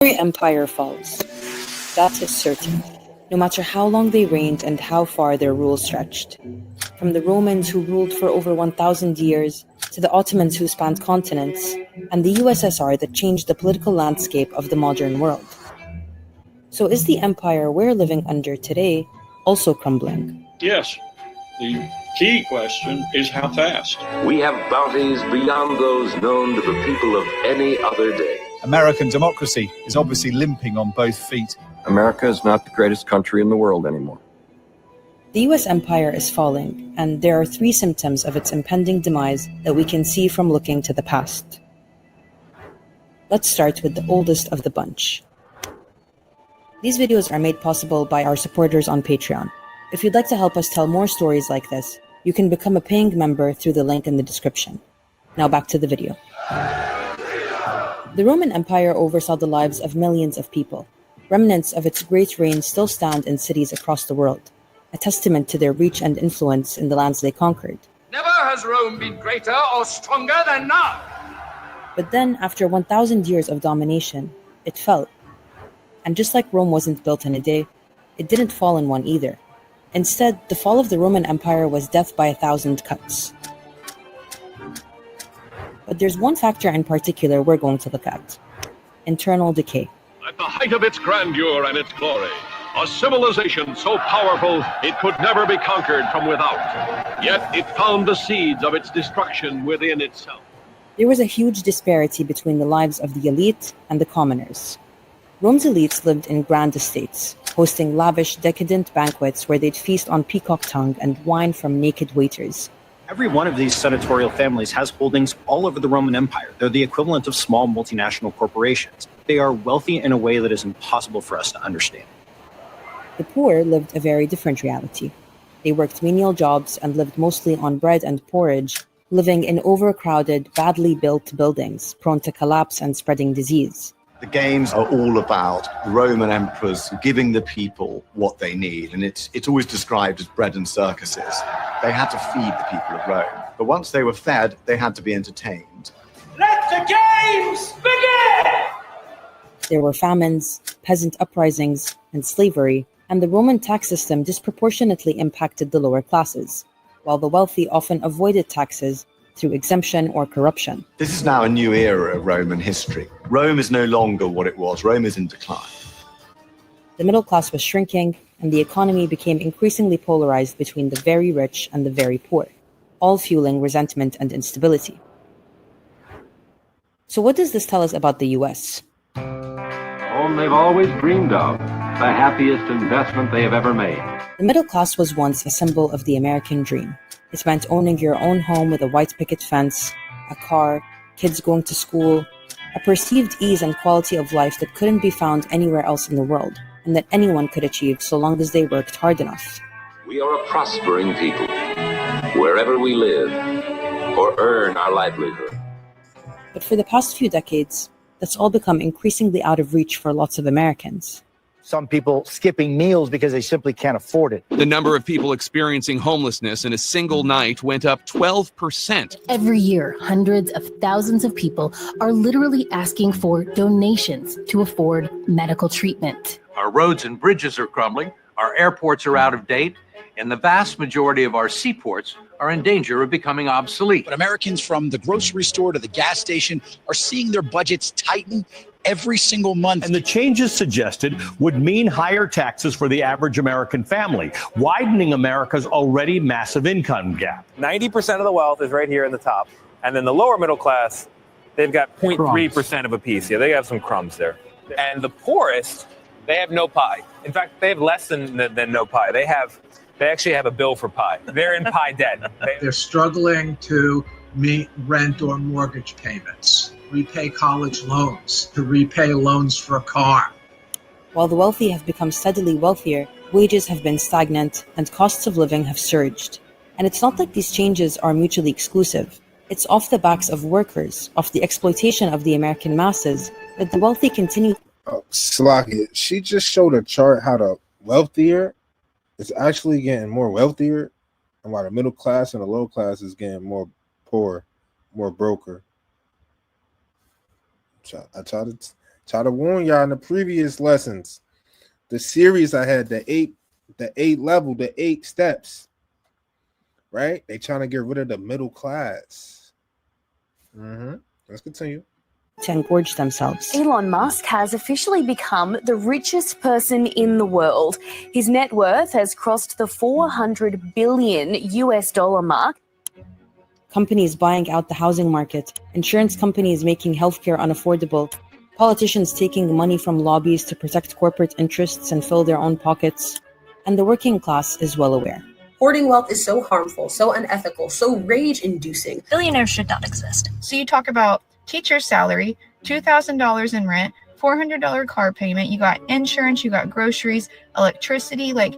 Every empire falls. That is certain, no matter how long they reigned and how far their rule stretched. From the Romans who ruled for over 1,000 years, to the Ottomans who spanned continents, and the USSR that changed the political landscape of the modern world. So is the empire we're living under today also crumbling? Yes. The key question is how fast. We have bounties beyond those known to the people of any other day. American democracy is obviously limping on both feet. America is not the greatest country in the world anymore. The US empire is falling, and there are 3 symptoms of its impending demise that we can see from looking to the past. Let's start with the oldest of the bunch. These videos are made possible by our supporters on Patreon. If you'd like to help us tell more stories like this, you can become a paying member through the link in the description. Now back to the video. The Roman Empire oversaw the lives of millions of people. Remnants of its great reign still stand in cities across the world, a testament to their reach and influence in the lands they conquered. Never has Rome been greater or stronger than now. But then, after 1,000 years of domination, it fell. And just like Rome wasn't built in a day, it didn't fall in one either. Instead, the fall of the Roman Empire was death by 1,000 cuts. But there's one factor in particular we're going to look at: internal decay. At the height of its grandeur and its glory, a civilization so powerful it could never be conquered from without. Yet it found the seeds of its destruction within itself. There was a huge disparity between the lives of the elite and the commoners. Rome's elites lived in grand estates, hosting lavish, decadent banquets where they'd feast on peacock tongue and wine from naked waiters. Every one of these senatorial families has holdings all over the Roman Empire. They're the equivalent of small multinational corporations. They are wealthy in a way that is impossible for us to understand. The poor lived a very different reality. They worked menial jobs and lived mostly on bread and porridge, living in overcrowded, badly built buildings, prone to collapse and spreading disease. The games are all about Roman emperors giving the people what they need, and it's always described as bread and circuses. They had to feed the people of Rome, but once they were fed, they had to be entertained. Let the games begin! There were famines, peasant uprisings, and slavery, and the Roman tax system disproportionately impacted the lower classes, while the wealthy often avoided taxes through exemption or corruption. This is now a new era of Roman history. Rome is no longer what it was. Rome is in decline. The middle class was shrinking, and the economy became increasingly polarized between the very rich and the very poor, all fueling resentment and instability. So what does this tell us about the US? Home they've always dreamed of, the happiest investment they have ever made. The middle class was once a symbol of the American dream. It meant owning your own home with a white picket fence, a car, kids going to school, a perceived ease and quality of life that couldn't be found anywhere else in the world, and that anyone could achieve so long as they worked hard enough. We are a prospering people, wherever we live, or earn our livelihood. But for the past few decades, that's all become increasingly out of reach for lots of Americans. Some people skipping meals because they simply can't afford it. The number of people experiencing homelessness in a single night went up 12%. Every year, hundreds of thousands of people are literally asking for donations to afford medical treatment. Our roads and bridges are crumbling, our airports are out of date, and the vast majority of our seaports are in danger of becoming obsolete. But Americans from the grocery store to the gas station are seeing their budgets tighten every single month. And the changes suggested would mean higher taxes for the average American family, widening America's already massive income gap. 90% of the wealth is right here in the top. And then the lower middle class, they've got 0.3% of a piece. Yeah, they have some crumbs there. And the poorest, they have no pie. In fact, they have less than no pie. They actually have a bill for pie. They're in pie debt. They're struggling to meet rent or mortgage payments, repay college loans, to repay loans for a car. While the wealthy have become steadily wealthier, wages have been stagnant and costs of living have surged. And it's not like these changes are mutually exclusive. It's off the backs of workers, off the exploitation of the American masses, that the wealthy continue. Slocky, she just showed a chart how the wealthier is actually getting more wealthier, and while the middle class and the low class is getting more poor, more broker. I tried to Try to warn y'all in the previous lessons. The series I had, the eight steps, right? They trying to get rid of the middle class. Let's continue. To engorge themselves. Elon Musk has officially become the richest person in the world. His net worth has crossed the $400 billion mark. Companies buying out the housing market, insurance companies making healthcare unaffordable, politicians taking money from lobbies to protect corporate interests and fill their own pockets, and the working class is well aware. Hoarding wealth is so harmful, so unethical, so rage-inducing. Billionaires should not exist. So you talk about teacher's salary, $2,000 in rent, $400 car payment, you got insurance, you got groceries, electricity. Like,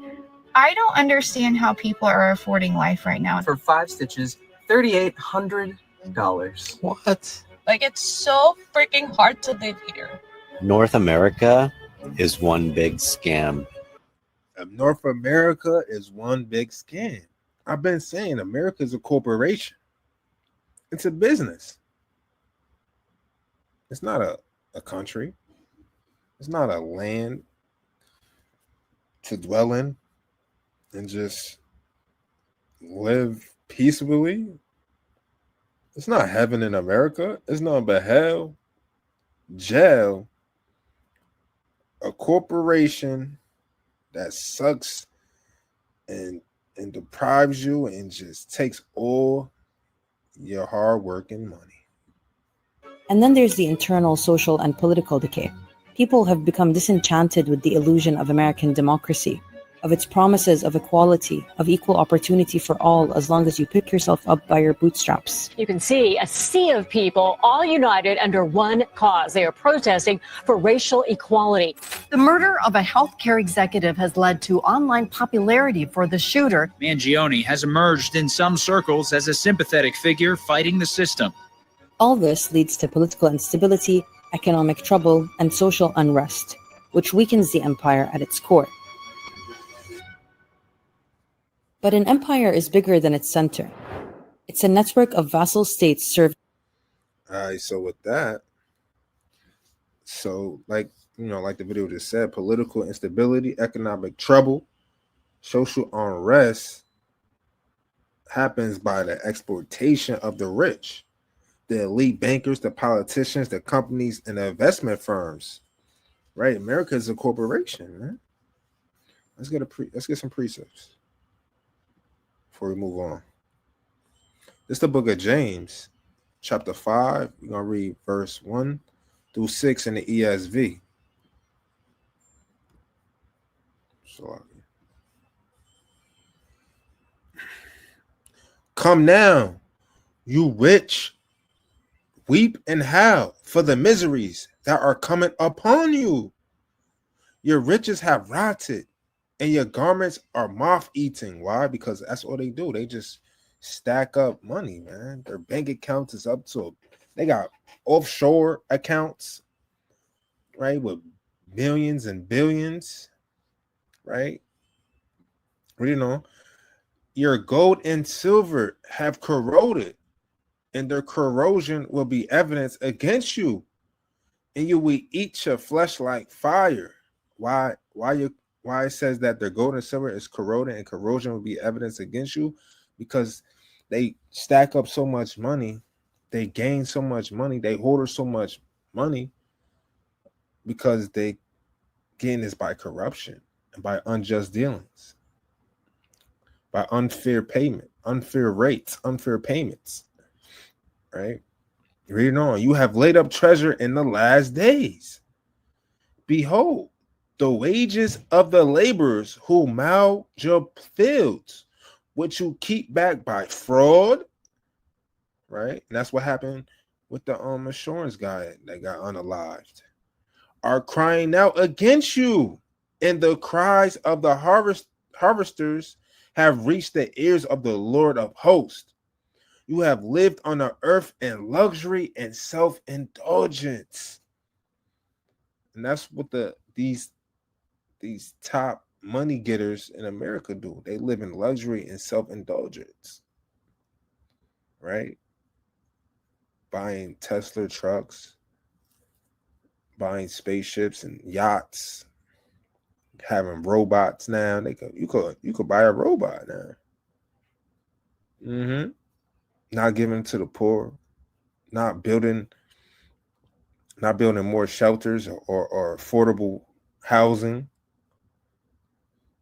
I don't understand how people are affording life right now. For 5 stitches, $3,800. What? Like, it's so freaking hard to live here. North America is one big scam. North America is one big scam. I've been saying America is a corporation. It's a business. It's not a country. It's not a land to dwell in and just live peaceably. It's not heaven in America. It's nothing but hell, jail, a corporation that sucks and deprives you and just takes all your hard work and money. And then there's the internal social and political decay. People have become disenchanted with the illusion of American democracy, of its promises of equality, of equal opportunity for all as long as you pick yourself up by your bootstraps. You can see a sea of people all united under one cause. They are protesting for racial equality. The murder of a healthcare executive has led to online popularity for the shooter. Mangione has emerged in some circles as a sympathetic figure fighting the system. All this leads to political instability, economic trouble, and social unrest, which weakens the empire at its core. But an empire is bigger than its center. It's a network of vassal states served. All right, so with that, like the video just said, political instability, economic trouble, social unrest happens by the exploitation of the rich, the elite bankers, the politicians, the companies, and the investment firms. Right? America is a corporation, man. Let's get some precepts before we move on. This is the book of James, chapter 5. We're going to read verse 1 through 6 in the ESV. Come now, you rich, weep and howl for the miseries that are coming upon you. Your riches have rotted, and your garments are moth-eating. Why? Because that's all they do. They just stack up money, man. Their bank accounts is up to, they got offshore accounts, right, with millions and billions, right? You know, your gold and silver have corroded, and their corrosion will be evidence against you, and you will eat your flesh like fire. Why it says that their gold and silver is corroded and corrosion will be evidence against you? Because they stack up so much money, they gain so much money, they hoard so much money, because they gain this by corruption and by unjust dealings, by unfair payment, unfair rates, unfair payments. Right? Reading on, you have laid up treasure in the last days. Behold, the wages of the laborers who mow your fields, which you keep back by fraud. Right? And that's what happened with the insurance guy that got unalived. Are crying out against you, and the cries of the harvesters have reached the ears of the Lord of hosts. You have lived on the earth in luxury and self-indulgence. And that's what these top money getters in America do. They live in luxury and self-indulgence. Right? Buying Tesla trucks, buying spaceships and yachts, having robots now. You could buy a robot now. Not giving to the poor, not building more shelters or affordable housing.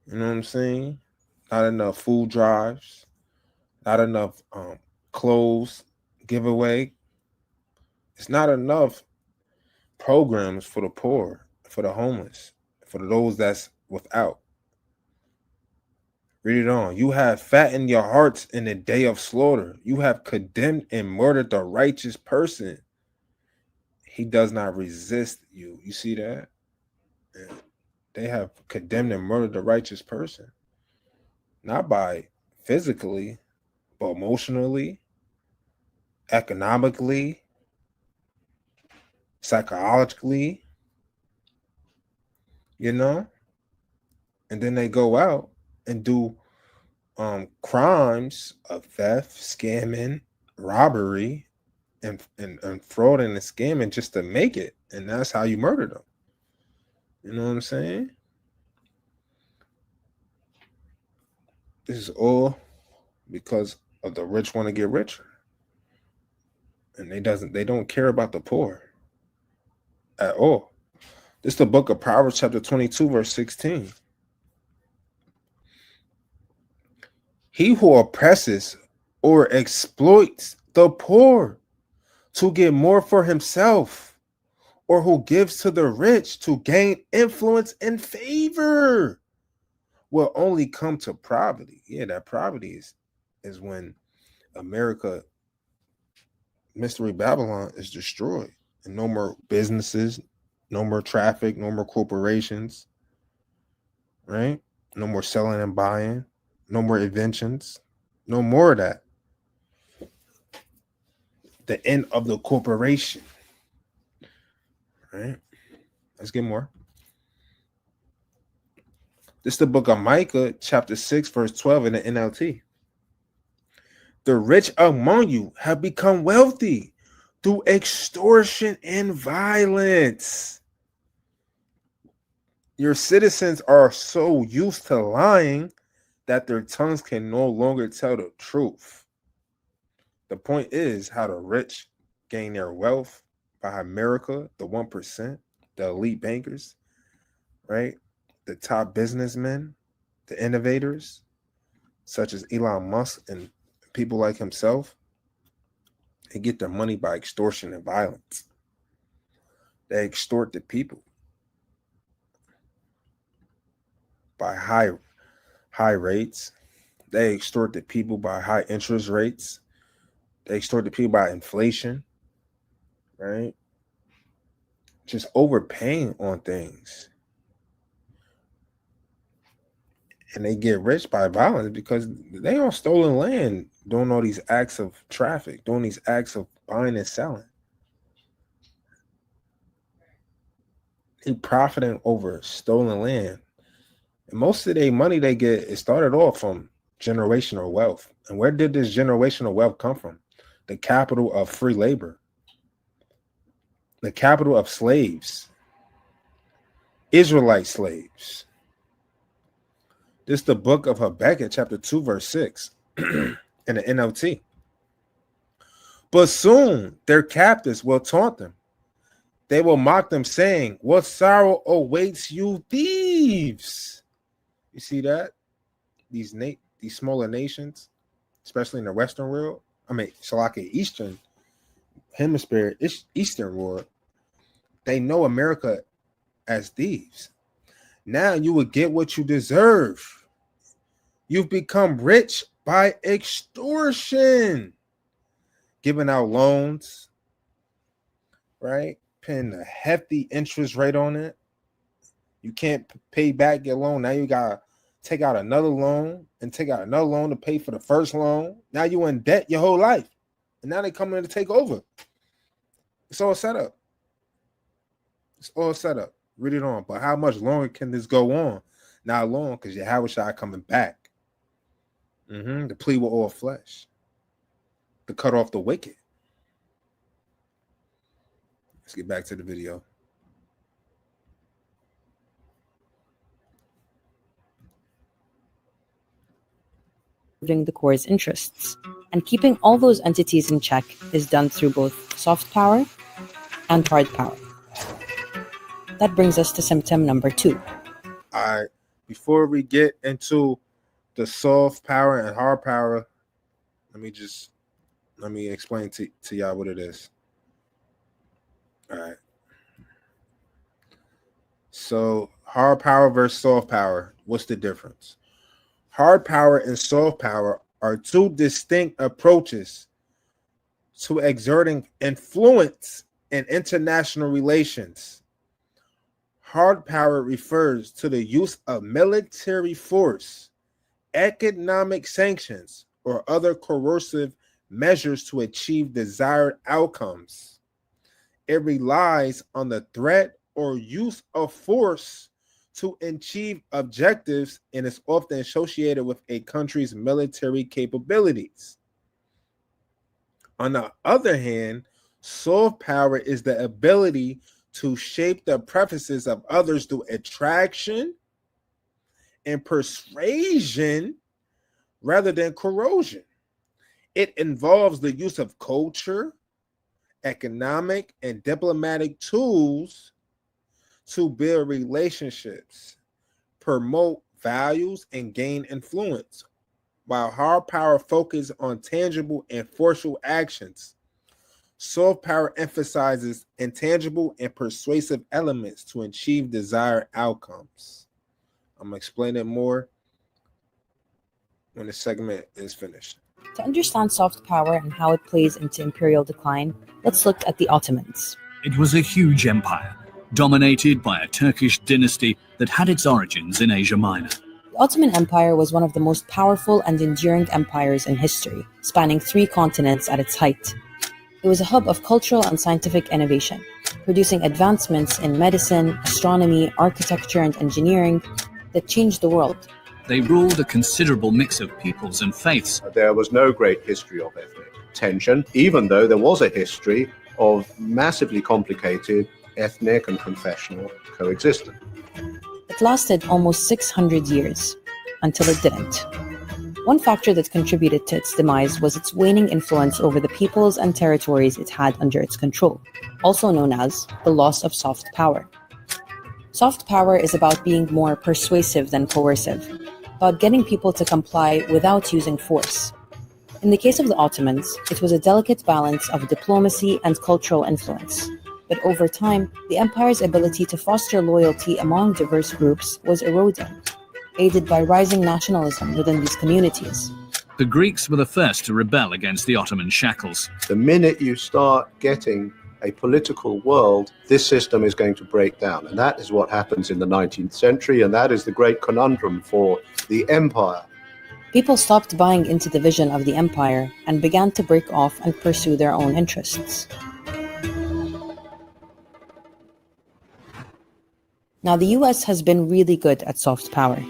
You know what I'm saying? Not enough food drives, not enough clothes giveaway. It's not enough programs for the poor, for the homeless, for those that's without. Read it on. You have fattened your hearts in the day of slaughter. You have condemned and murdered the righteous person. He does not resist you. You see that? Yeah. They have condemned and murdered the righteous person. Not by physically, but emotionally, economically, psychologically, you know? And then they go out and do crimes of theft, scamming, robbery, and fraud and scamming just to make it. And that's how you murder them. You know what I'm saying? This is all because of the rich want to get richer. And they don't care about the poor at all. This is the book of Proverbs chapter 22, verse 16. He who oppresses or exploits the poor to get more for himself, or who gives to the rich to gain influence and favor, will only come to poverty. Yeah, that poverty is when America, Mystery Babylon, is destroyed. And no more businesses, no more traffic, no more corporations, right? No more selling and buying, no more inventions, no more of that. The end of the corporation, right? Let's get more. This is the book of Micah, chapter 6, verse 12 in the NLT. The rich among you have become wealthy through extortion and violence. Your citizens are so used to lying that their tongues can no longer tell the truth. The point is how the rich gain their wealth by America, the 1%, the elite bankers, right? The top businessmen, the innovators, such as Elon Musk and people like himself. They get their money by extortion and violence. They extort the people by high rates. They extort the people by high interest rates. They extort the people by inflation, right? Just overpaying on things. And they get rich by violence because they on stolen land doing all these acts of traffic, doing these acts of buying and selling. They profiting over stolen land. And most of their money they get, it started off from generational wealth. And where did this generational wealth come from? The capital of free labor. The capital of slaves. Israelite slaves. This is the book of Habakkuk, chapter 2, verse 6, in the NLT. But soon their captors will taunt them. They will mock them, saying, what sorrow awaits you, thieves? You see that? These smaller nations, especially in the Western world, Eastern Hemisphere, Eastern world, they know America as thieves. Now you will get what you deserve. You've become rich by extortion, giving out loans, right? Paying a hefty interest rate on it. You can't pay back your loan. Now you gotta take out another loan and take out another loan to pay for the first loan. Now you're in debt your whole life. And now they come in to take over. It's all set up. It's all set up. Read it on. But how much longer can this go on? Not long, because Yahushua coming back. The plea with all flesh. To cut off the wicked. Let's get back to the video. the core's interests. And keeping all those entities in check is done through both soft power and hard power. That brings us to symptom number 2. All right. Before we get into the soft power and hard power, let me explain to y'all what it is. All right. So hard power versus soft power. What's the difference? Hard power and soft power are two distinct approaches to exerting influence in international relations. Hard power refers to the use of military force, economic sanctions, or other coercive measures to achieve desired outcomes. It relies on the threat or use of force to achieve objectives and is often associated with a country's military capabilities. On the other hand, soft power is the ability to shape the preferences of others through attraction and persuasion rather than corrosion. It involves the use of culture, economic, and diplomatic tools to build relationships, promote values, and gain influence, while hard power focuses on tangible and forceful actions. Soft power emphasizes intangible and persuasive elements to achieve desired outcomes. I'm going to explain it more when the segment is finished. To understand soft power and how it plays into imperial decline, let's look at the Ottomans. It was a huge empire, dominated by a Turkish dynasty that had its origins in Asia Minor. The Ottoman Empire was one of the most powerful and enduring empires in history, spanning 3 continents at its height. It was a hub of cultural and scientific innovation, producing advancements in medicine, astronomy, architecture, and engineering that changed the world. They ruled a considerable mix of peoples and faiths. There was no great history of ethnic tension, even though there was a history of massively complicated ethnic and confessional coexistence. It lasted almost 600 years, until it didn't. One factor that contributed to its demise was its waning influence over the peoples and territories it had under its control, also known as the loss of soft power. Soft power is about being more persuasive than coercive, about getting people to comply without using force. In the case of the Ottomans, it was a delicate balance of diplomacy and cultural influence. But over time, the empire's ability to foster loyalty among diverse groups was eroding, aided by rising nationalism within these communities. The Greeks were the first to rebel against the Ottoman shackles. The minute you start getting a political world, this system is going to break down. And that is what happens in the 19th century, and that is the great conundrum for the empire. People stopped buying into the vision of the empire and began to break off and pursue their own interests. Now, the US has been really good at soft power.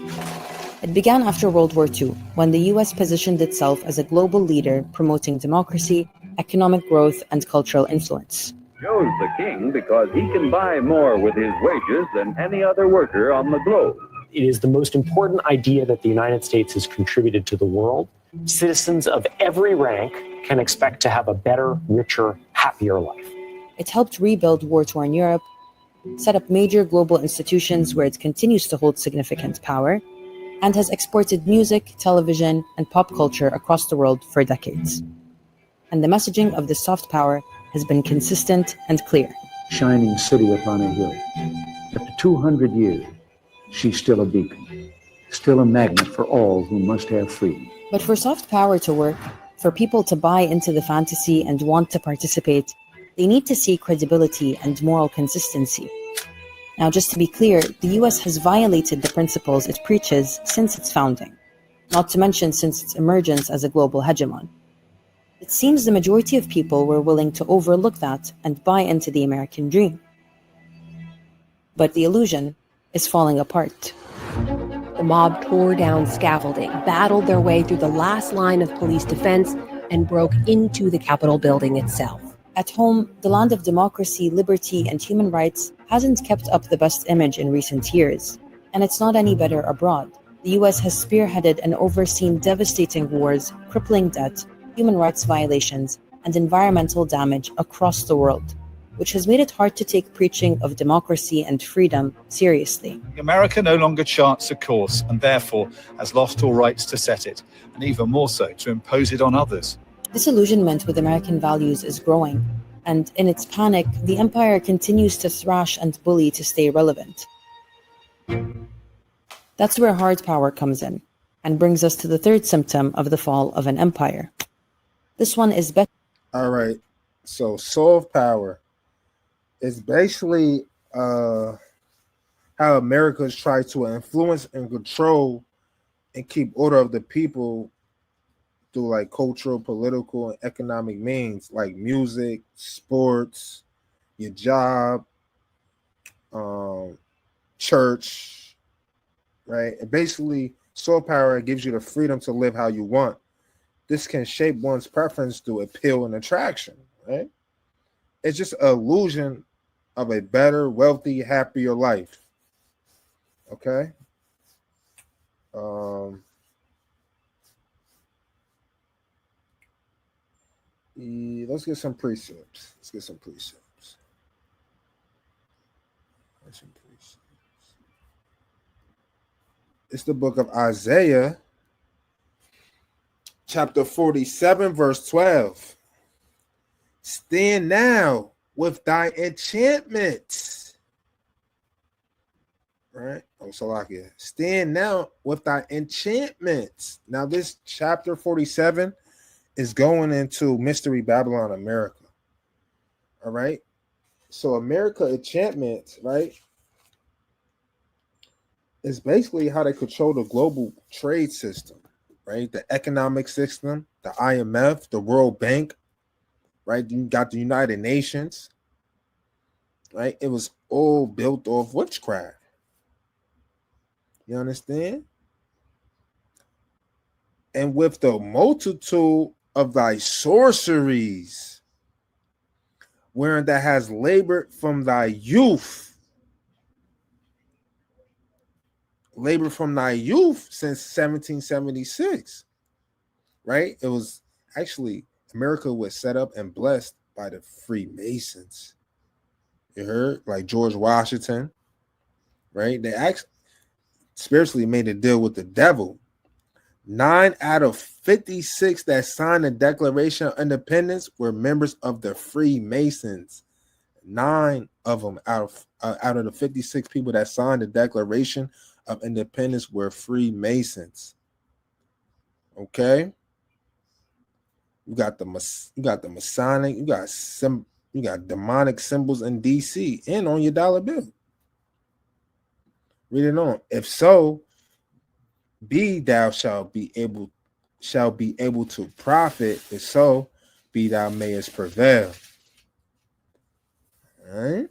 It began after World War II, when the US positioned itself as a global leader promoting democracy, economic growth, and cultural influence. Joe's the king because he can buy more with his wages than any other worker on the globe. It is the most important idea that the United States has contributed to the world. Citizens of every rank can expect to have a better, richer, happier life. It helped rebuild war-torn Europe, set up major global institutions where it continues to hold significant power, and has exported music, television, and pop culture across the world for decades. And the messaging of this soft power has been consistent and clear. Shining city upon a hill. After 200 years, she's still a beacon, still a magnet for all who must have freedom. But for soft power to work, for people to buy into the fantasy and want to participate, they need to see credibility and moral consistency. Now, just to be clear, the US has violated the principles it preaches since its founding, not to mention since its emergence as a global hegemon. It seems the majority of people were willing to overlook that and buy into the American dream. But the illusion is falling apart. The mob tore down scaffolding, battled their way through the last line of police defense, and broke into the Capitol building itself. At home, the land of democracy, liberty, and human rights hasn't kept up the best image in recent years, and it's not any better abroad. the US has spearheaded and overseen devastating wars, crippling debt, human rights violations, and environmental damage across the world, which has made it hard to take preaching of democracy and freedom seriously. America no longer charts a course and therefore has lost all rights to set it, and even more so to impose it on others. Disillusionment with American values is growing, and in its panic, the empire continues to thrash and bully to stay relevant. That's where hard power comes in, and brings us to the third symptom of the fall of an empire. This one is better. All right. So soft power is basically how America's tried to influence and control and keep order of the people through like cultural, political, and economic means like music, sports, your job, church, right? And basically, soul power gives you the freedom to live how you want. This can shape one's preference through appeal and attraction, right? It's just an illusion of a better, wealthy, happier life. Okay? Let's get some precepts. It's the book of Isaiah, chapter 47, verse 12. Stand now with thy enchantments. Right? Oh, Salakia. Stand now with thy enchantments. Now, this chapter 47 is going into Mystery Babylon America. All right. So America enchantments, right, is basically how they control the global trade system, right? The economic system, the IMF, the World Bank, right? You got the United Nations, right? It was all built off witchcraft. You understand? And with the multitude of thy sorceries, wherein that has labored from thy youth, since 1776, right? It was actually, America was set up and blessed by the Freemasons. You heard? Like George Washington, right? They actually spiritually made a deal with the devil. 9 out of 56 that signed the Declaration of Independence were members of the Freemasons. 9 of them out of the 56 people that signed the Declaration of Independence were Freemasons. Okay, you got the Masonic, you got demonic symbols in DC and on your dollar bill. Read it on. If so, thou shalt be able to profit. If so, be thou mayest prevail. All right,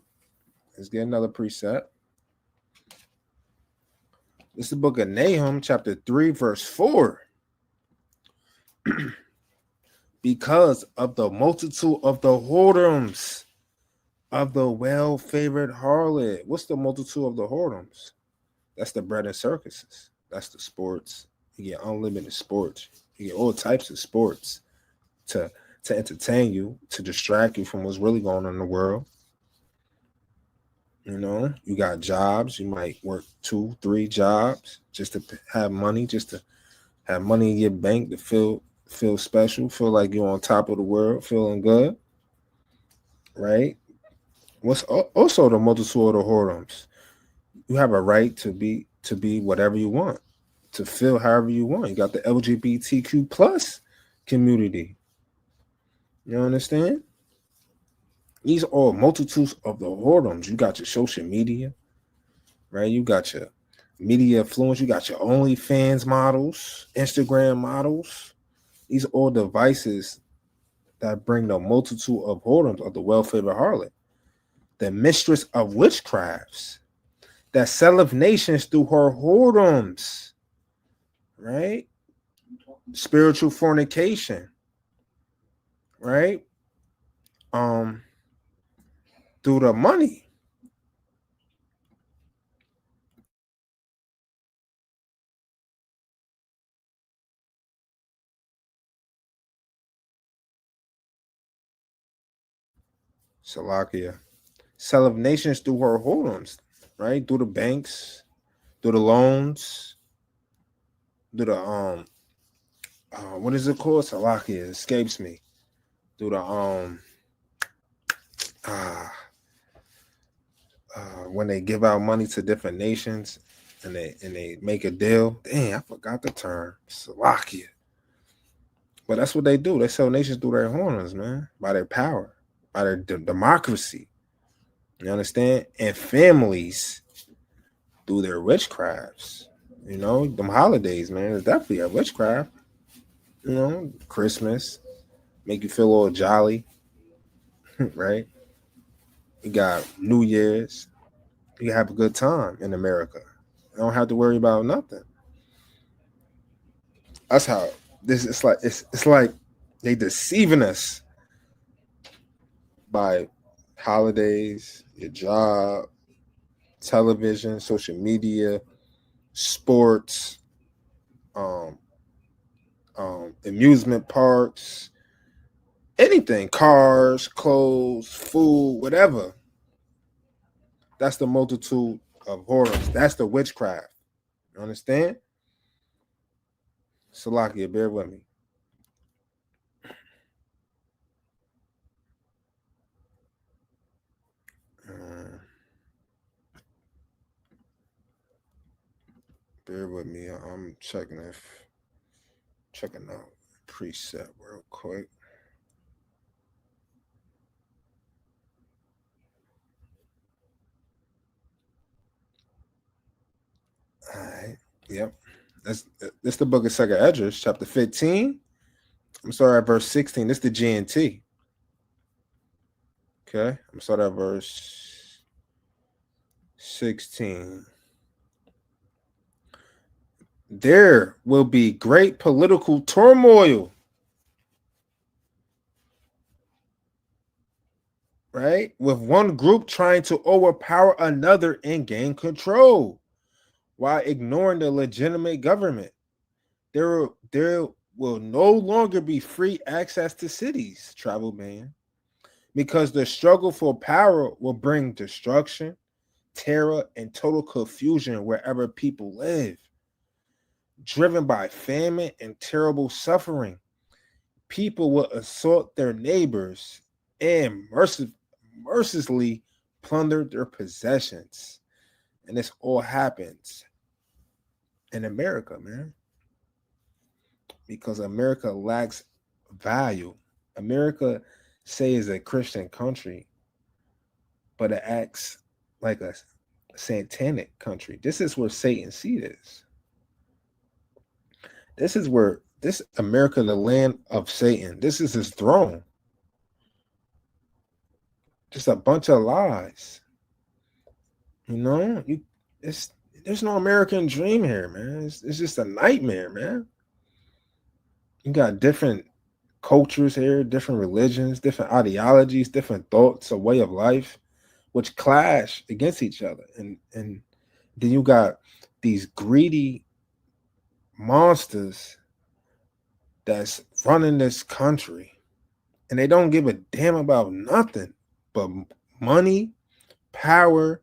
let's get another precept. This is the book of Nahum, chapter 3, verse 4. Because of the multitude of the whoredoms of the well-favored harlot. What's the multitude of the whoredoms? That's the bread and circuses. That's the sports. You get unlimited sports. You get all types of sports to entertain you, to distract you from what's really going on in the world. You know, you got jobs. You might work 2-3 jobs just to have money, in your bank to feel special, feel like you're on top of the world, feeling good, right? What's also the multitude of the whoredoms? You have a right to be whatever you want, to feel however you want. You got the LGBTQ plus community. You understand? These are all multitudes of the whoredoms. You got your social media, right? You got your media influence. You got your OnlyFans models, Instagram models. These are all devices that bring the multitude of whoredoms of the well-favored harlot, the mistress of witchcrafts, that selleth nations through her whoredoms, right? Spiritual fornication, right? Through the money. Salakia. Sell of nations through her whoredoms, right? Through the banks, through the loans, through the what is it called? Salakia, escapes me. Through the when they give out money to different nations and they make a deal. Dang, I forgot the term. Salakia. But that's what they do. They sell nations through their horns, man, by their power, by their democracy. You understand? And families through their witchcrafts. You know, them holidays, man, it's definitely a witchcraft. You know, Christmas, make you feel all jolly, right? You got New Year's. You have a good time in America. You don't have to worry about nothing. That's how this. It's like they deceiving us by holidays, your job, television, social media, sports, amusement parks, anything, cars, clothes, food, whatever. That's the multitude of horrors. That's the witchcraft. You understand? Salakia, bear with me. Bear with me. I'm checking out preset real quick. All right. Yep. That's the book of 2nd Esdras, chapter 15. I'm sorry, at verse 16. This is the GNT. Okay. I'm sorry, at verse 16. There will be great political turmoil, right? With one group trying to overpower another and gain control while ignoring the legitimate government. There will no longer be free access to cities, travel ban, because the struggle for power will bring destruction, terror, and total confusion wherever people live. Driven by famine and terrible suffering, people will assault their neighbors and mercilessly plunder their possessions. And this all happens in America, man. Because America lacks value. America say is a Christian country, but it acts like a satanic country. This is where Satan's seat is. This is where this America, the land of Satan, this is his throne. Just a bunch of lies. You know, there's no American dream here, man. It's just a nightmare, man. You got different cultures here, different religions, different ideologies, different thoughts, a way of life, which clash against each other. And then you got these greedy monsters that's running this country, and they don't give a damn about nothing but money, power,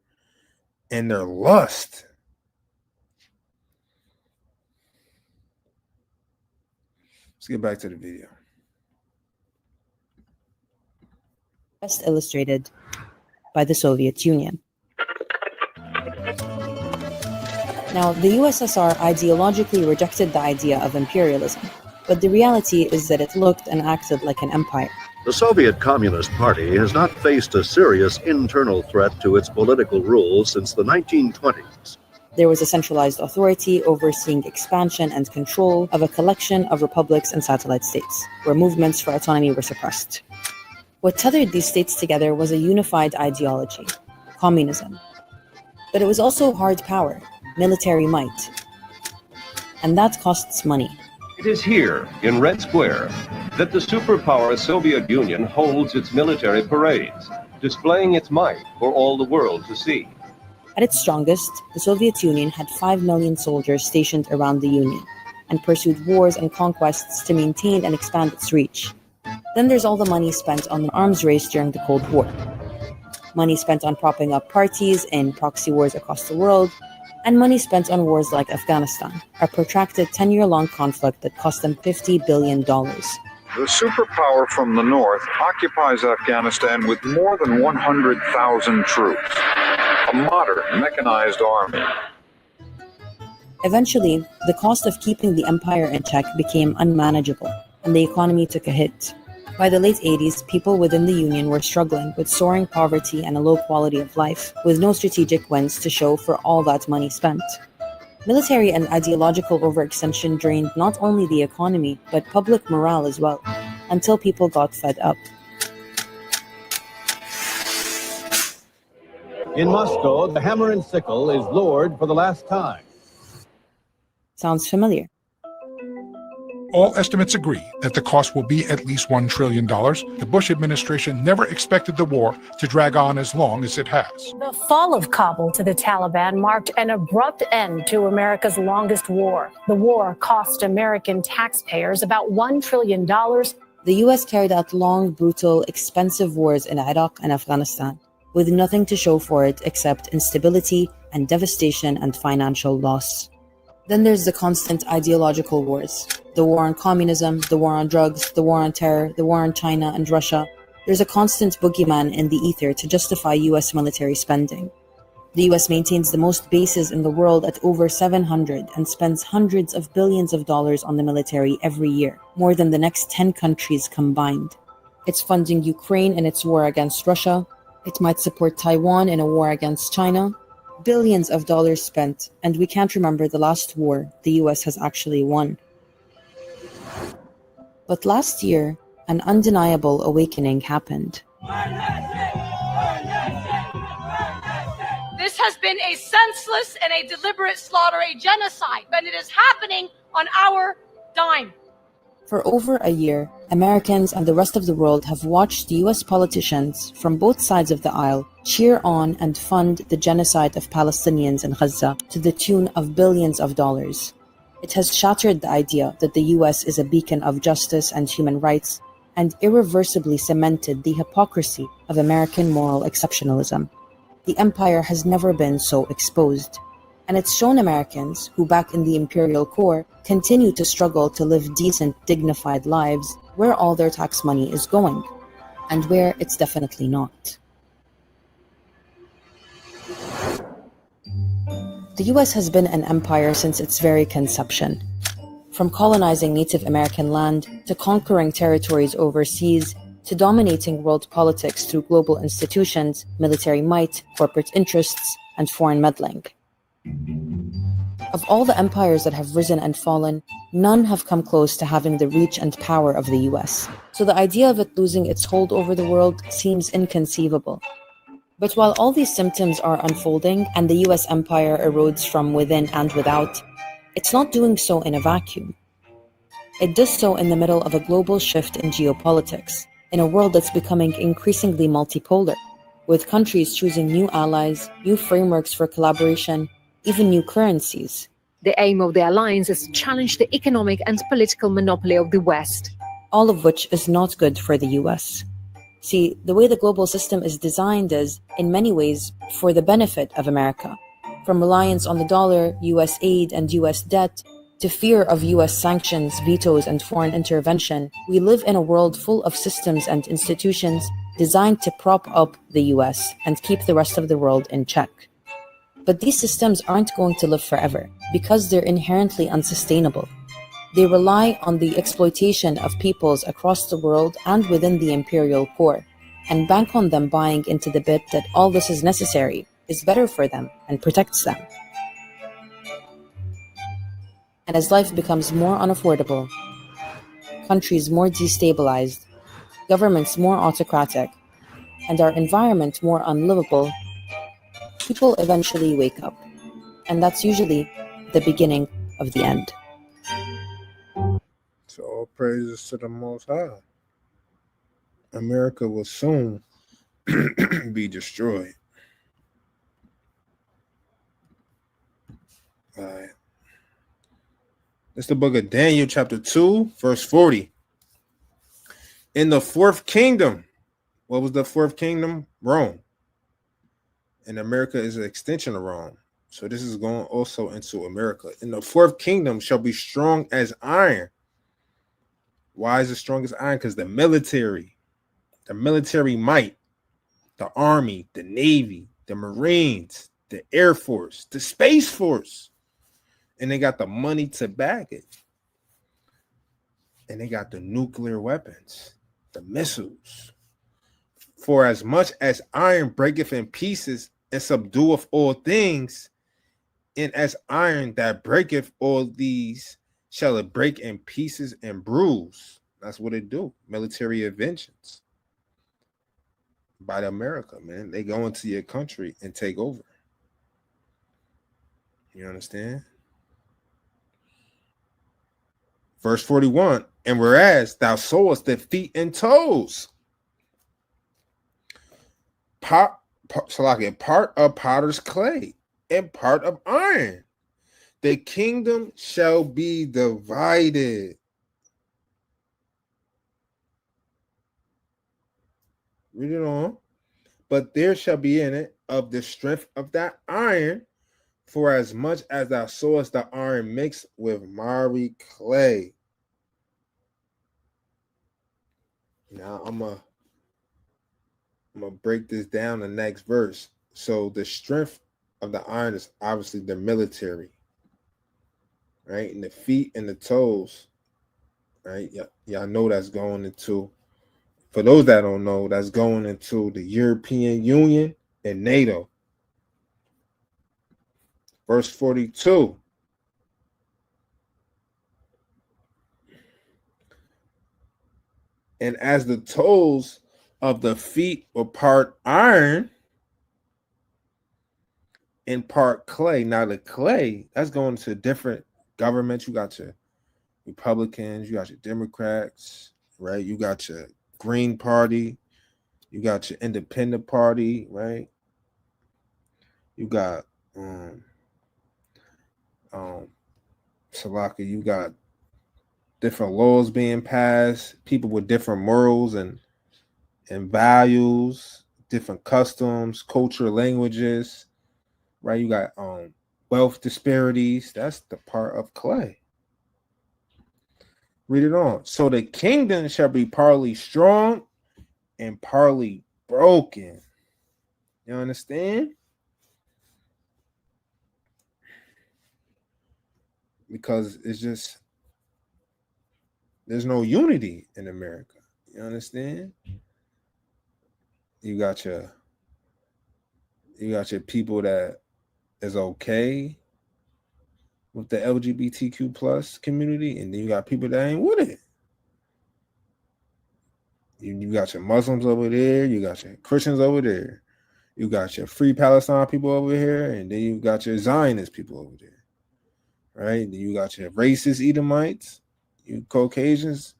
and their lust. Let's get back to the video. Best illustrated by the Soviet Union. Now, the USSR ideologically rejected the idea of imperialism, but the reality is that it looked and acted like an empire. The Soviet Communist Party has not faced a serious internal threat to its political rule since the 1920s. There was a centralized authority overseeing expansion and control of a collection of republics and satellite states, where movements for autonomy were suppressed. What tethered these states together was a unified ideology, communism. But it was also hard power, military might. And that costs money. It is here, in Red Square, that the superpower Soviet Union holds its military parades, displaying its might for all the world to see. At its strongest, the Soviet Union had 5 million soldiers stationed around the Union and pursued wars and conquests to maintain and expand its reach. Then there's all the money spent on the arms race during the Cold War. Money spent on propping up parties in proxy wars across the world, and money spent on wars like Afghanistan, a protracted 10-year-long conflict that cost them $50 billion. The superpower from the north occupies Afghanistan with more than 100,000 troops, a modern mechanized army. Eventually, the cost of keeping the empire in check became unmanageable, and the economy took a hit. By the late 80s, people within the Union were struggling with soaring poverty and a low quality of life, with no strategic wins to show for all that money spent. Military and ideological overextension drained not only the economy, but public morale as well, until people got fed up. In Moscow, the hammer and sickle is lowered for the last time. Sounds familiar. All estimates agree that the cost will be at least $1 trillion. The Bush administration never expected the war to drag on as long as it has. The fall of Kabul to the Taliban marked an abrupt end to America's longest war. The war cost American taxpayers about $1 trillion. The U.S. carried out long, brutal, expensive wars in Iraq and Afghanistan, with nothing to show for it except instability and devastation and financial loss. Then there's the constant ideological wars. The war on communism, the war on drugs, the war on terror, the war on China and Russia. There's a constant boogeyman in the ether to justify U.S. military spending. The U.S. maintains the most bases in the world at over 700 and spends hundreds of billions of dollars on the military every year, more than the next 10 countries combined. It's funding Ukraine in its war against Russia. It might support Taiwan in a war against China. Billions of dollars spent, and we can't remember the last war the US has actually won. But last year, an undeniable awakening happened. This has been a senseless and a deliberate slaughter, a genocide, and it is happening on our dime. For over a year, Americans and the rest of the world have watched US politicians from both sides of the aisle cheer on and fund the genocide of Palestinians in Gaza to the tune of billions of dollars. It has shattered the idea that the US is a beacon of justice and human rights and irreversibly cemented the hypocrisy of American moral exceptionalism. The empire has never been so exposed. And it's shown Americans, who back in the imperial core continue to struggle to live decent, dignified lives, where all their tax money is going, and where it's definitely not. The US has been an empire since its very conception. From colonizing Native American land, to conquering territories overseas, to dominating world politics through global institutions, military might, corporate interests, and foreign meddling. Of all the empires that have risen and fallen, none have come close to having the reach and power of the US. So the idea of it losing its hold over the world seems inconceivable. But while all these symptoms are unfolding and the US empire erodes from within and without, it's not doing so in a vacuum. It does so in the middle of a global shift in geopolitics, in a world that's becoming increasingly multipolar, with countries choosing new allies, new frameworks for collaboration, even new currencies. The aim of the alliance is to challenge the economic and political monopoly of the West. All of which is not good for the US. See, the way the global system is designed is, in many ways, for the benefit of America. From reliance on the dollar, US aid, and US debt, to fear of US sanctions, vetoes, and foreign intervention, we live in a world full of systems and institutions designed to prop up the US and keep the rest of the world in check. But these systems aren't going to live forever because they're inherently unsustainable. They rely on the exploitation of peoples across the world and within the imperial core, and bank on them buying into the bit that all this is necessary, is better for them, and protects them. And as life becomes more unaffordable, countries more destabilized, governments more autocratic, and our environment more unlivable, people eventually wake up. And that's usually the beginning of the end. So all praises to the Most High. America will soon be destroyed. All right. It's the book of Daniel, chapter 2, verse 40. In the fourth kingdom, what was the fourth kingdom? Rome. And America is an extension of Rome. So this is going also into America. In the fourth kingdom shall be strong as iron. Why is it strong as iron? Because the military might, the army, the navy, the Marines, the Air Force, the Space Force, and they got the money to back it. And they got the nuclear weapons, the missiles. For as much as iron breaketh in pieces and subdueth all things, and as iron that breaketh all these, shall it break in pieces and bruise. That's what it do. Military inventions by the America, man. They go into your country and take over. You understand? Verse 41, and whereas thou sowest the feet and toes, part of potter's clay and part of iron, the kingdom shall be divided. Read it on. But there shall be in it of the strength of that iron, for as much as thou sawest the iron mixed with miry clay. Now I'm gonna break this down the next verse. So the strength of the iron is obviously the military, right? And the feet and the toes, right? Y'all know that's going into, for those that don't know, that's going into the European Union and NATO. Verse 42. And as the toes of the feet were part iron and part clay. Now the clay, that's going to different governments. You got your Republicans, you got your Democrats, right? You got your Green Party, you got your Independent Party, right? You got Salaka, you got different laws being passed, people with different morals and values, different customs, culture, languages, right? You got wealth disparities. That's the part of clay. Read it on. So the kingdom shall be partly strong and partly broken. You understand? Because it's just, there's no unity in America. You understand? You got your people that is okay with the LGBTQ plus community, and then you got people that ain't with it. You got your Muslims over there, you got your Christians over there, you got your Free Palestine people over here, and then you got your Zionist people over there, right? Then you got your racist Edomites, you Caucasians,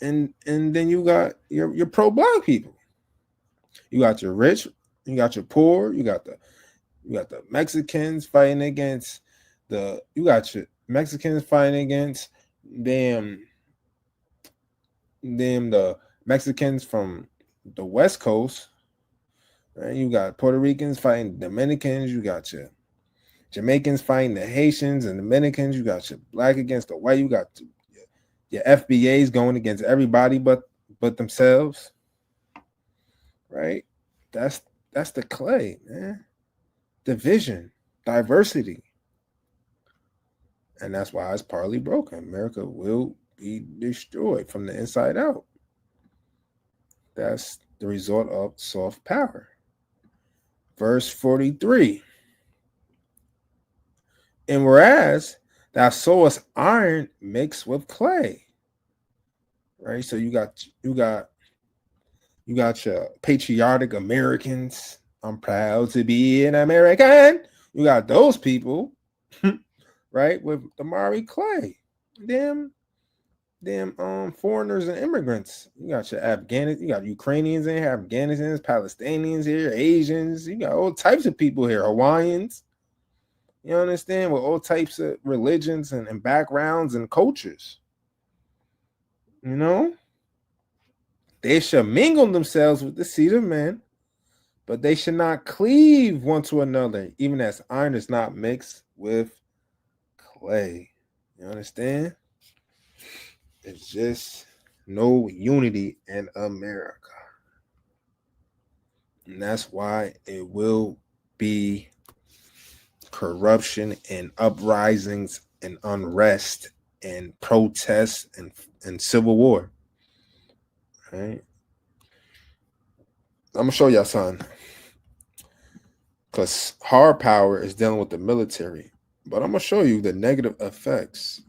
and then you got your pro-black people. You got your rich, you got your poor, you got the Mexicans fighting against the Mexicans from the West Coast, right? You got Puerto Ricans fighting Dominicans, you got your Jamaicans fighting the Haitians and Dominicans, you got your black against the white, you got your FBAs going against everybody but themselves, right? That's the clay, man. Division, diversity. And that's why it's partly broken. America will be destroyed from the inside out. That's the result of soft power. Verse 43. And whereas thou sowest iron mixed with clay. Right? So you got your patriotic Americans. I'm proud to be an American. You got those people, right, with the miry clay. Them foreigners and immigrants. You got your you got Ukrainians in here, Afghanistans, Palestinians here, Asians. You got all types of people here, Hawaiians. You understand? With all types of religions and backgrounds and cultures. You know? They shall mingle themselves with the seed of men, but they should not cleave one to another, even as iron is not mixed with clay. You understand? It's just no unity in America. And that's why it will be corruption and uprisings and unrest and protests and civil war. Right? I'm gonna show y'all something. Because hard power is dealing with the military. But I'm gonna show you the negative effects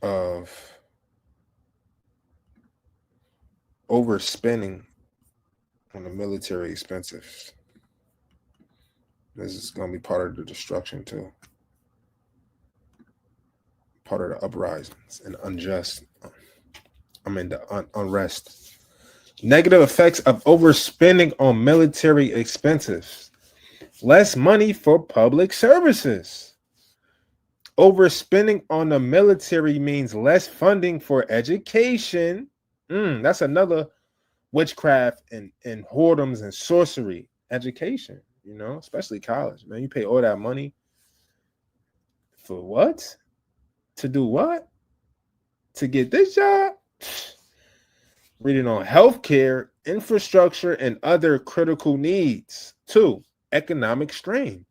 of overspending on the military expenses. This is going to be part of the destruction too. Part of the uprisings and the unrest. Negative effects of overspending on military expenses. Less money for public services. Overspending on the military means less funding for education. That's another witchcraft and whoredoms and sorcery. Education, especially college. Man, you pay all that money for what? To do what? To get this job? Reading on healthcare, infrastructure, and other critical needs. 2, economic strain.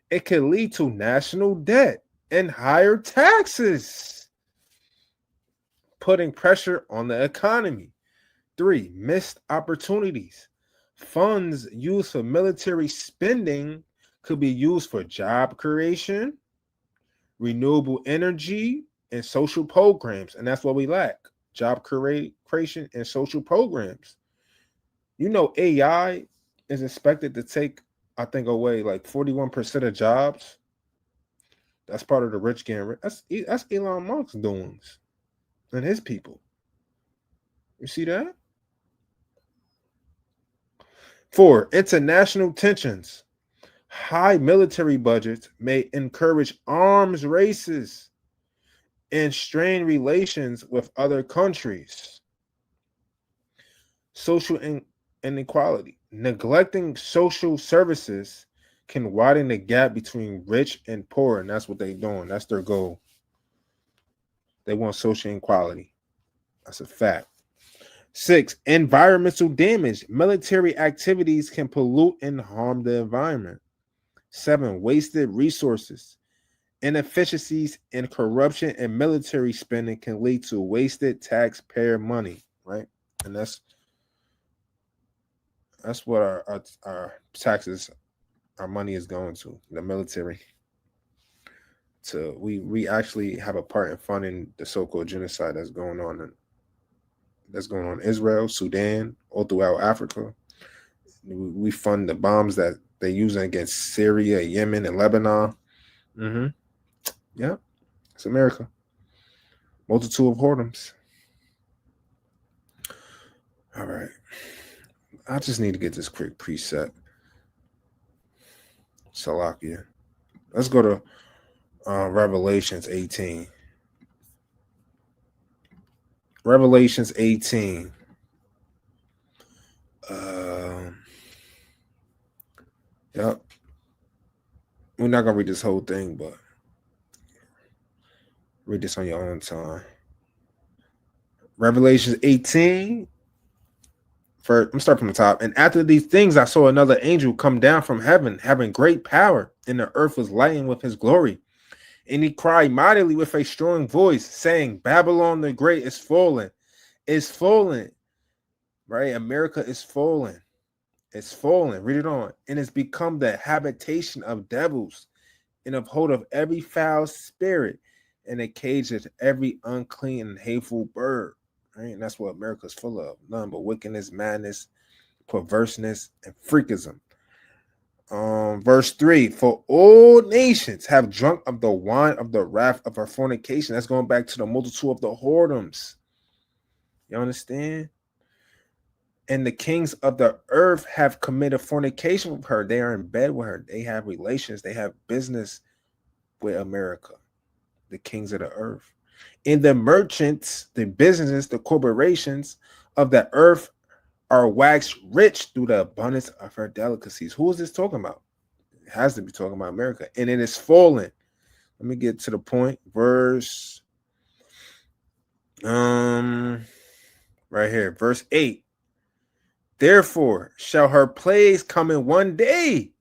It can lead to national debt and higher taxes, putting pressure on the economy. 3, missed opportunities. Funds used for military spending could be used for job creation, renewable energy, and social programs. And that's what we lack. Job creation and social programs. AI is expected to take, I think, away like 41% of jobs. That's part of the rich getting rich. That's Elon Musk's doings and his people. You see that? 4, international tensions. High military budgets may encourage arms races and strain relations with other countries. Social inequality. Neglecting social services can widen the gap between rich and poor, and that's what they're doing. That's their goal. They want social equality. That's a fact. 6, environmental damage. Military activities can pollute and harm the environment. 7, wasted resources. Inefficiencies and corruption in military spending can lead to wasted taxpayer money, right? And that's what our taxes, our money is going to, the military. So we actually have a part in funding the so-called genocide that's going on in Israel, Sudan, all throughout Africa. We fund the bombs that they're using against Syria, Yemen, and Lebanon. Yeah, it's America. Multitude of whoredoms. All right. I just need to get this quick preset. Salakia. Let's go to Revelations 18. Revelations 18. Yep. We're not going to read this whole thing, but read this on your own time. Revelations 18. I'm starting from the top. And after these things, I saw another angel come down from heaven, having great power, and the earth was lightened with his glory. And he cried mightily with a strong voice, saying, Babylon the Great is fallen. It's fallen. Right? America is fallen. It's fallen. Read it on. And it's become the habitation of devils, and of hold of every foul spirit, and a cage of every unclean and hateful bird. Right? And that's what America's full of. None but wickedness, madness, perverseness, and freakism. Verse 3, for all nations have drunk of the wine of the wrath of her fornication. That's going back to the multitude of the whoredoms. You understand? And the kings of the earth have committed fornication with her. They are in bed with her. They have relations. They have business with America, the kings of the earth. And the merchants, the businesses, the corporations of the earth are waxed rich through the abundance of her delicacies. Who is this talking about? It has to be talking about America. And it is fallen. Let me get to the point. Verse right here, verse 8. Therefore shall her plagues come in one day,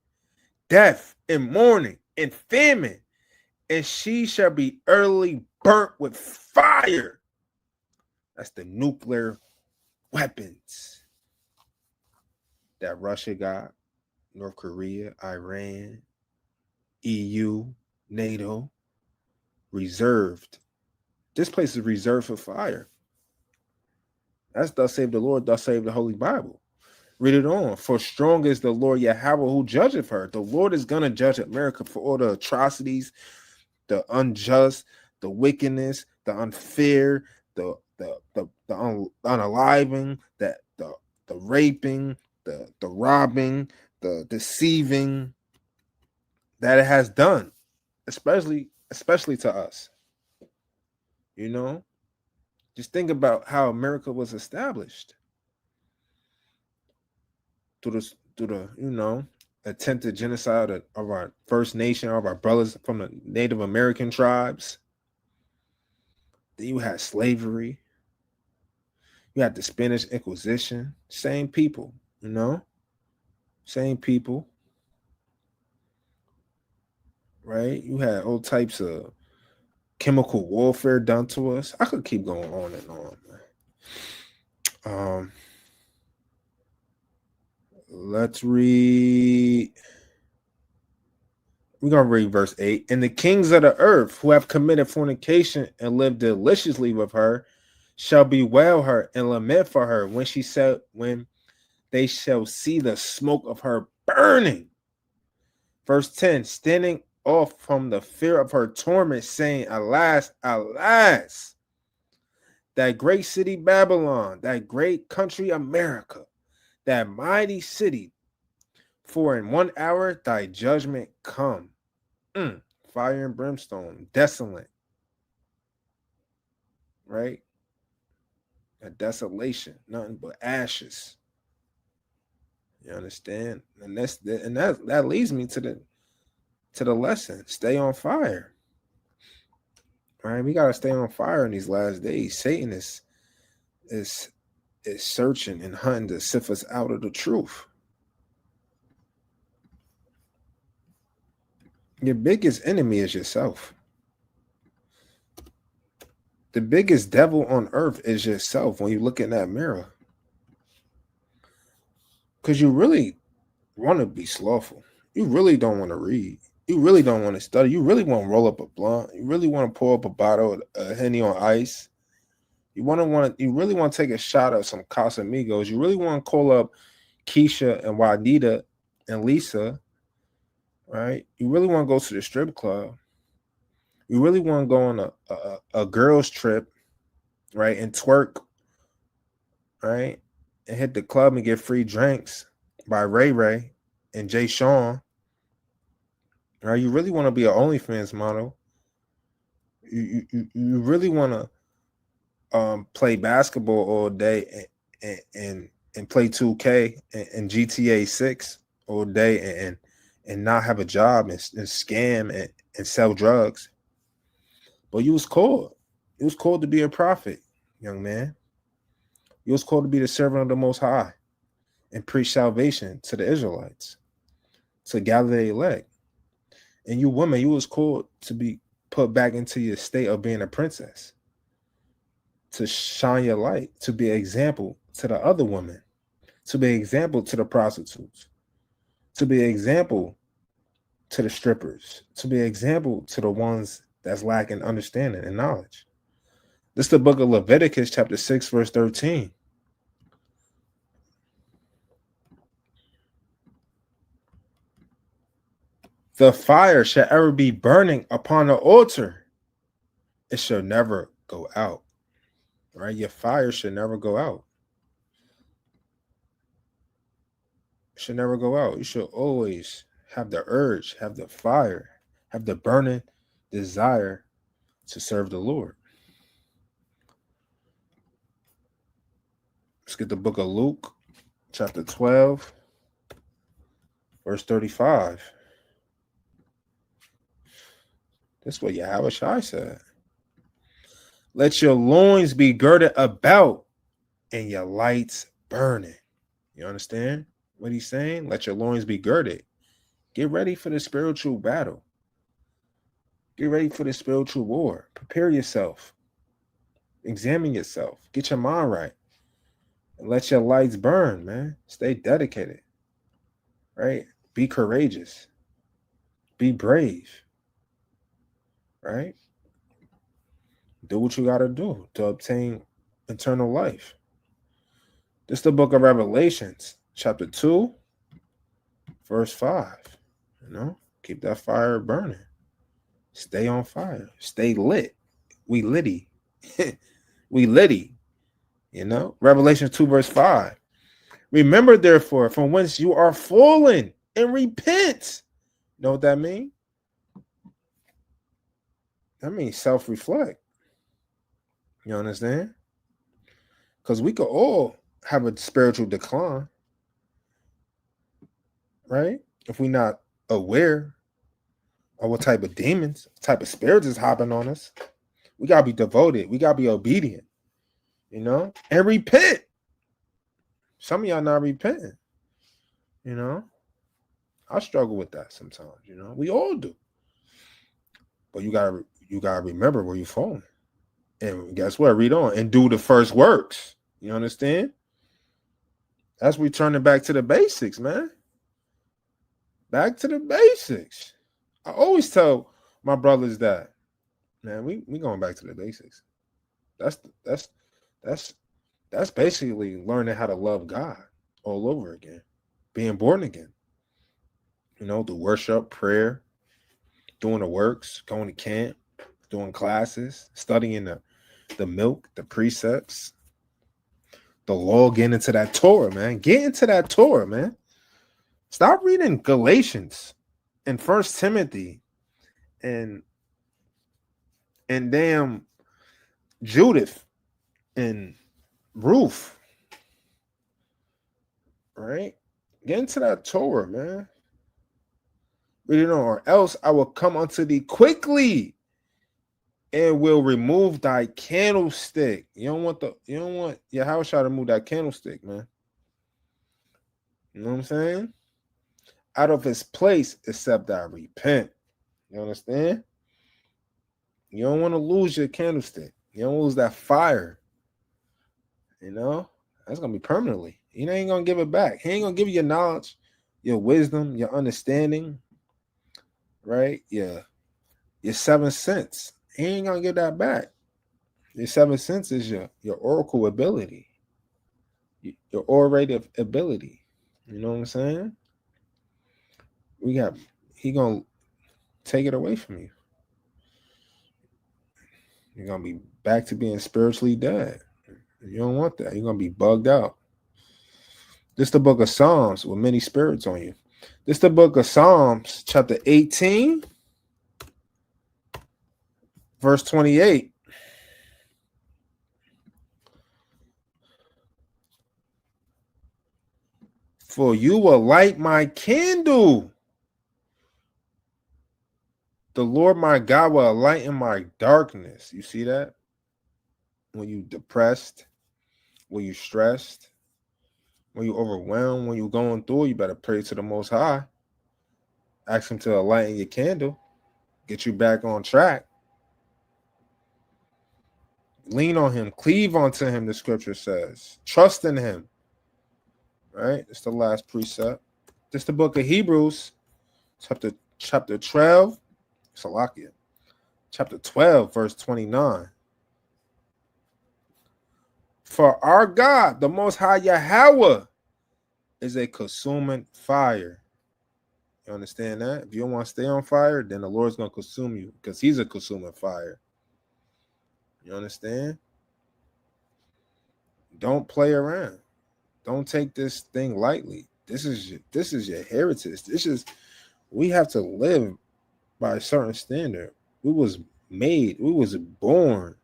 death and mourning and famine, and she shall be early burnt with fire. That's the nuclear weapons that Russia got, North Korea, Iran, EU, NATO, reserved. This place is reserved for fire. That's thus save the Lord, thus save the Holy Bible. Read it on. For strong is the Lord Yahweh who judgeth her. The Lord is going to judge America for all the atrocities, the unjust, the wickedness, the unfair, the unaliving, the raping, the robbing, the deceiving that it has done, especially to us. You know, just think about how America was established through the attempted genocide of our First Nation, of our brothers from the Native American tribes. Then you had slavery. You had the Spanish Inquisition. Same people, same people, right? You had all types of chemical warfare done to us. I could keep going on and on, man. Let's read. We're going to read verse 8. And the kings of the earth who have committed fornication and lived deliciously with her shall bewail her and lament for her when they shall see the smoke of her burning. Verse 10, standing off from the fear of her torment, saying, alas, alas, that great city Babylon, that great country America, that mighty city, for in 1 hour thy judgment come. Fire and brimstone, desolate, right? A desolation, nothing but ashes. You understand? And that leads me to the lesson. Stay on fire. All right, we gotta stay on fire in these last days. Satan is searching and hunting to sift us out of the truth. Your biggest enemy is yourself. The biggest devil on earth is yourself when you look in that mirror. Because you really want to be slothful. You really don't want to read. You really don't want to study. You really want to roll up a blunt. You really want to pour up a bottle of Henny on ice. You really want to take a shot of some Casamigos. You really want to call up Keisha and Juanita and Lisa, right? You really want to go to the strip club. You really want to go on a girls trip, right? And twerk, right? And hit the club and get free drinks by Ray Ray and Jay Sean. Right? You really want to be an OnlyFans model. You really want to play basketball all day and play 2K and GTA 6 all day and not have a job and scam and sell drugs. But you was called. It was called to be a prophet, young man. You was called to be the servant of the Most High and preach salvation to the Israelites, to gather the elect. And you women, you was called to be put back into your state of being a princess, to shine your light, to be an example to the other women, to be an example to the prostitutes, to be an example to the strippers, to be an example to the ones that's lacking understanding and knowledge. This is the book of Leviticus, chapter 6, verse 13. The fire shall ever be burning upon the altar. It shall never go out. Right? Your fire should never go out. It should never go out. You should always have the urge, have the fire, have the burning desire to serve the Lord. Let's get the book of Luke, chapter 12, verse 35. That's what Yahweh Shai said. Let your loins be girded about and your lights burning. You understand what he's saying? Let your loins be girded. Get ready for the spiritual battle. Get ready for the spiritual war. Prepare yourself. Examine yourself. Get your mind right. And let your lights burn, man. Stay dedicated. Right? Be courageous. Be brave. Right? Do what you got to do to obtain eternal life. This is the book of Revelations, chapter 2, verse 5. You know, keep that fire burning. Stay on fire. Stay lit. We litty. We litty. You know, Revelation 2, verse 5. Remember, therefore, from whence you are fallen, and repent. Know what that means? That means self-reflect. You understand? Because we could all have a spiritual decline, right? If we're not aware of what type of demons, type of spirits is hopping on us, we got to be devoted. We got to be obedient, you know, and repent. Some of y'all not repenting, you know. I struggle with that sometimes, you know. We all do. But you gotta remember where you're falling. And guess what? Read on and do the first works. You understand? That's returning back to the basics, man. Back to the basics. I always tell my brothers that, man, we going back to the basics. That's basically learning how to love God all over again. Being born again. You know, the worship, prayer, doing the works, going to camp, doing classes, studying the milk, the precepts, the law, getting into that Torah, man. Get into that Torah, man. Stop reading Galatians and 1 Timothy and damn Judith and Ruth. Right? Get into that Torah, man. Read it on, or else I will come unto thee quickly and will remove thy candlestick. You don't want your house to remove that candlestick, man. You know what I'm saying? Out of his place, except I repent. You understand? You don't want to lose your candlestick. You don't lose that fire. You know? That's going to be permanently. He ain't going to give it back. He ain't going to give you your knowledge, your wisdom, your understanding, right? Your 7 cents. He ain't going to give that back. Your 7 cents is your oracle ability, your orative ability. You know what I'm saying? He going to take it away from you. You're going to be back to being spiritually dead. You don't want that. You're going to be bugged out. This is the book of Psalms with many spirits on you. This is the book of Psalms, chapter 18, verse 28. For you will light my candle. The Lord my God will lighten my darkness. You see that? When you depressed, when you stressed, when you overwhelmed, when you're going through, you better pray to the Most High. Ask him to lighten your candle, get you back on track. Lean on him, cleave onto him, the scripture says. Trust in him. Right? It's the last precept. This is the book of Hebrews, chapter 12. Salakia. Chapter 12, verse 29. For our God, the Most High Yahweh, is a consuming fire. You understand that? If you don't want to stay on fire, then the Lord's going to consume you because he's a consuming fire. You understand? Don't play around. Don't take this thing lightly. This is your heritage. We have to live by a certain standard. We was born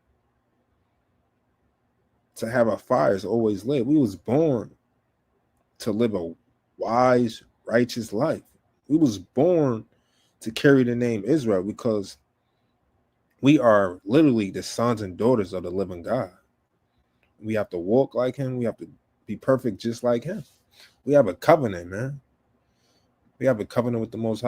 to have our fires always lit. We was born to live a wise, righteous life. We was born to carry the name Israel because we are literally the sons and daughters of the living God. We have to walk like him. We have to be perfect just like him. We have a covenant, man. We have a covenant with the Most High.